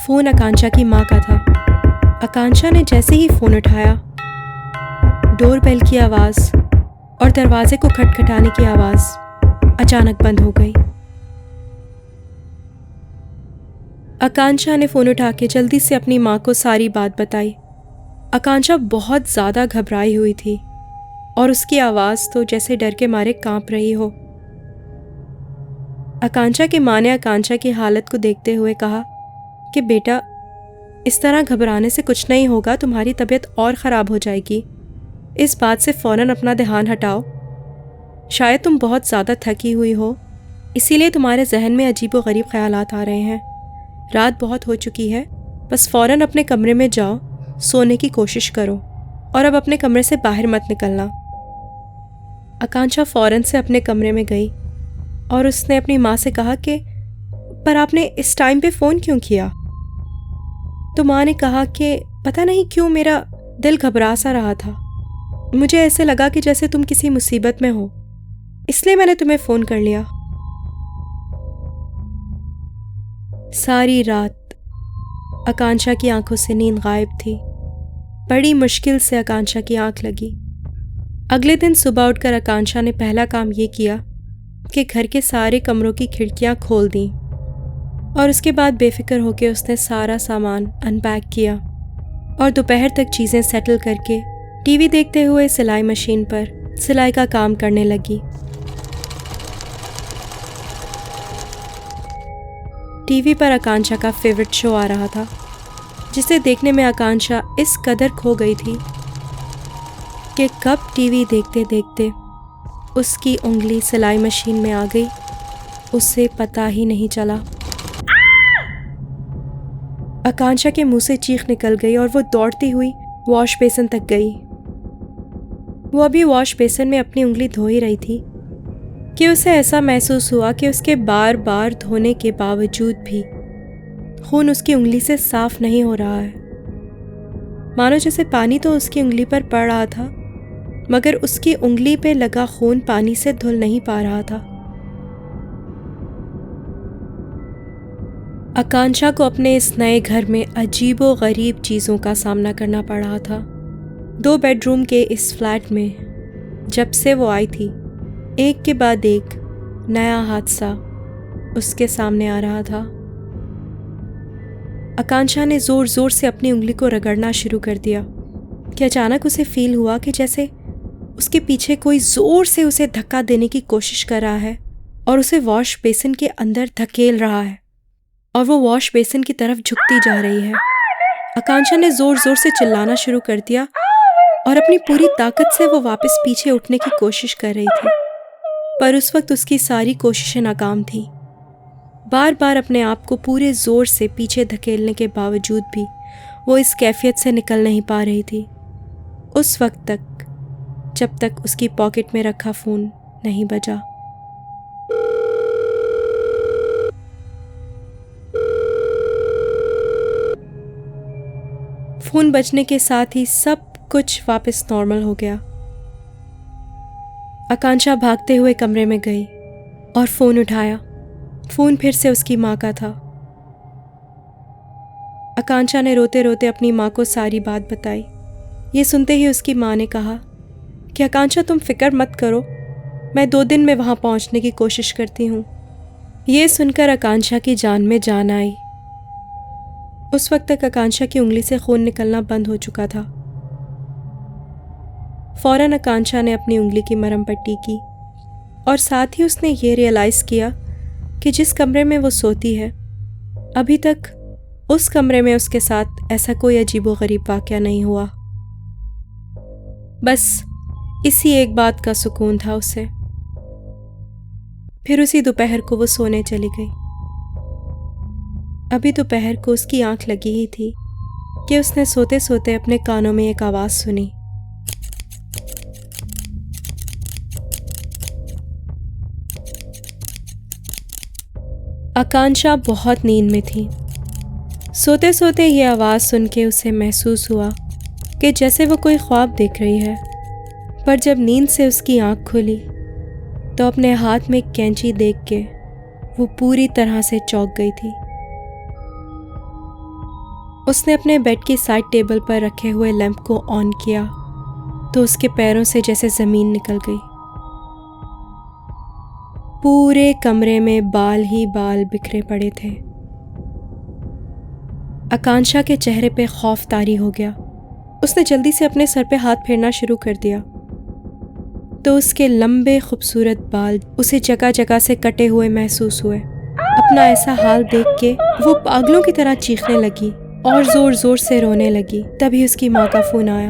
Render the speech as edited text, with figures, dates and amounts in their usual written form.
Phone आकांक्षा की माँ का था। आकांक्षा ने जैसे ही फ़ोन उठाया, डोरबेल की आवाज़ और दरवाजे को खटखटाने की आवाज़ अचानक बंद हो गई। आकांक्षा ने फ़ोन उठा के जल्दी से अपनी माँ को सारी बात बताई। आकांक्षा बहुत ज़्यादा घबराई हुई थी और उसकी आवाज़ तो जैसे डर के मारे कांप रही हो। आकांक्षा की माँ ने आकांक्षा की हालत को देखते हुए कहा कि बेटा, इस तरह घबराने से कुछ नहीं होगा, तुम्हारी तबीयत और ख़राब हो जाएगी। इस बात से फ़ौरन अपना ध्यान हटाओ। शायद तुम बहुत ज़्यादा थकी हुई हो, इसीलिए तुम्हारे जहन में अजीबोगरीब ख़यालात आ रहे हैं। रात बहुत हो चुकी है, बस फ़ौरन अपने कमरे में जाओ, सोने की कोशिश करो और अब अपने कमरे से बाहर मत निकलना। आकांक्षा फ़ौरन से अपने कमरे में गई और उसने अपनी माँ से कहा कि पर आपने इस टाइम पे फ़ोन क्यों किया? तो माँ ने कहा कि पता नहीं क्यों मेरा दिल घबरा सा रहा था। मुझे ऐसे लगा कि जैसे तुम किसी मुसीबत में हो, इसलिए मैंने तुम्हें फ़ोन कर लिया। सारी रात आकांक्षा की आंखों से नींद गायब थी। बड़ी मुश्किल से आकांक्षा की आंख लगी। अगले दिन सुबह उठकर आकांक्षा ने पहला काम ये किया कि घर के सारे कमरों की खिड़कियां खोल दी और उसके बाद बेफिक्र होकर उसने सारा सामान अनपैक किया और दोपहर तक चीज़ें सेटल करके टीवी देखते हुए सिलाई मशीन पर सिलाई का काम करने लगी। टीवी पर आकांक्षा का फेवरेट शो आ रहा था, जिसे देखने में आकांक्षा इस कदर खो गई थी कि कब टीवी देखते देखते उसकी उंगली सिलाई मशीन में आ गई, उसे पता ही नहीं चला। आकांक्षा के मुंह से चीख निकल गई और वो दौड़ती हुई वॉश बेसिन तक गई। वो अभी वॉश बेसिन में अपनी उंगली धो ही रही थी कि उसे ऐसा महसूस हुआ कि उसके बार बार धोने के बावजूद भी खून उसकी उंगली से साफ नहीं हो रहा है। मानो जैसे पानी तो उसकी उंगली पर पड़ रहा था, मगर उसकी उंगली पे लगा खून पानी से धुल नहीं पा रहा था। आकांक्षा को अपने इस नए घर में अजीबो गरीब चीज़ों का सामना करना पड़ रहा था। 2 बेडरूम के इस फ्लैट में जब से वो आई थी, एक के बाद एक नया हादसा उसके सामने आ रहा था। आकांक्षा ने ज़ोर ज़ोर से अपनी उंगली को रगड़ना शुरू कर दिया कि अचानक उसे फील हुआ कि जैसे उसके पीछे कोई ज़ोर से उसे धक्का देने की कोशिश कर रहा है और उसे वॉश बेसिन के अंदर धकेल रहा है और वो वॉश बेसिन की तरफ झुकती जा रही है। आकांक्षा ने ज़ोर ज़ोर से चिल्लाना शुरू कर दिया और अपनी पूरी ताकत से वो वापस पीछे उठने की कोशिश कर रही थी, पर उस वक्त उसकी सारी कोशिशें नाकाम थीं। बार बार अपने आप को पूरे ज़ोर से पीछे धकेलने के बावजूद भी वो इस कैफियत से निकल नहीं पा रही थी, उस वक्त तक जब तक उसकी पॉकेट में रखा फ़ोन नहीं बजा। फ़ोन बजने के साथ ही सब कुछ वापस नॉर्मल हो गया। आकांक्षा भागते हुए कमरे में गई और फ़ोन उठाया। फ़ोन फिर से उसकी माँ का था। आकांक्षा ने रोते रोते अपनी माँ को सारी बात बताई। ये सुनते ही उसकी माँ ने कहा कि आकांक्षा, तुम फिक्र मत करो, मैं 2 दिन में वहाँ पहुँचने की कोशिश करती हूँ। ये सुनकर आकांक्षा की जान में जान आई। उस वक्त तक आकांक्षा की उंगली से खून निकलना बंद हो चुका था। फ़ौरन आकांक्षा ने अपनी उंगली की मरहम पट्टी की और साथ ही उसने ये रियलाइज़ किया कि जिस कमरे में वो सोती है, अभी तक उस कमरे में उसके साथ ऐसा कोई अजीबोगरीब वाक़या नहीं हुआ। बस इसी एक बात का सुकून था उसे। फिर उसी दोपहर को वो सोने चली गई। अभी दोपहर को उसकी आंख लगी ही थी कि उसने सोते सोते अपने कानों में एक आवाज़ सुनी। आकांक्षा बहुत नींद में थी। सोते सोते ये आवाज़ सुन के उसे महसूस हुआ कि जैसे वो कोई ख्वाब देख रही है, पर जब नींद से उसकी आंख खुली तो अपने हाथ में एक कैंची देख के वो पूरी तरह से चौंक गई थी। उसने अपने बेड की साइड टेबल पर रखे हुए लैंप को ऑन किया तो उसके पैरों से जैसे ज़मीन निकल गई। पूरे कमरे में बाल ही बाल बिखरे पड़े थे। आकांक्षा के चेहरे पे खौफ तारी हो गया। उसने जल्दी से अपने सर पे हाथ फेरना शुरू कर दिया तो उसके लंबे खूबसूरत बाल उसे जगह जगह से कटे हुए महसूस हुए। अपना ऐसा हाल देख के वो पागलों की तरह चीखने लगी और जोर जोर से रोने लगी। तभी उसकी माँ का फ़ोन आया।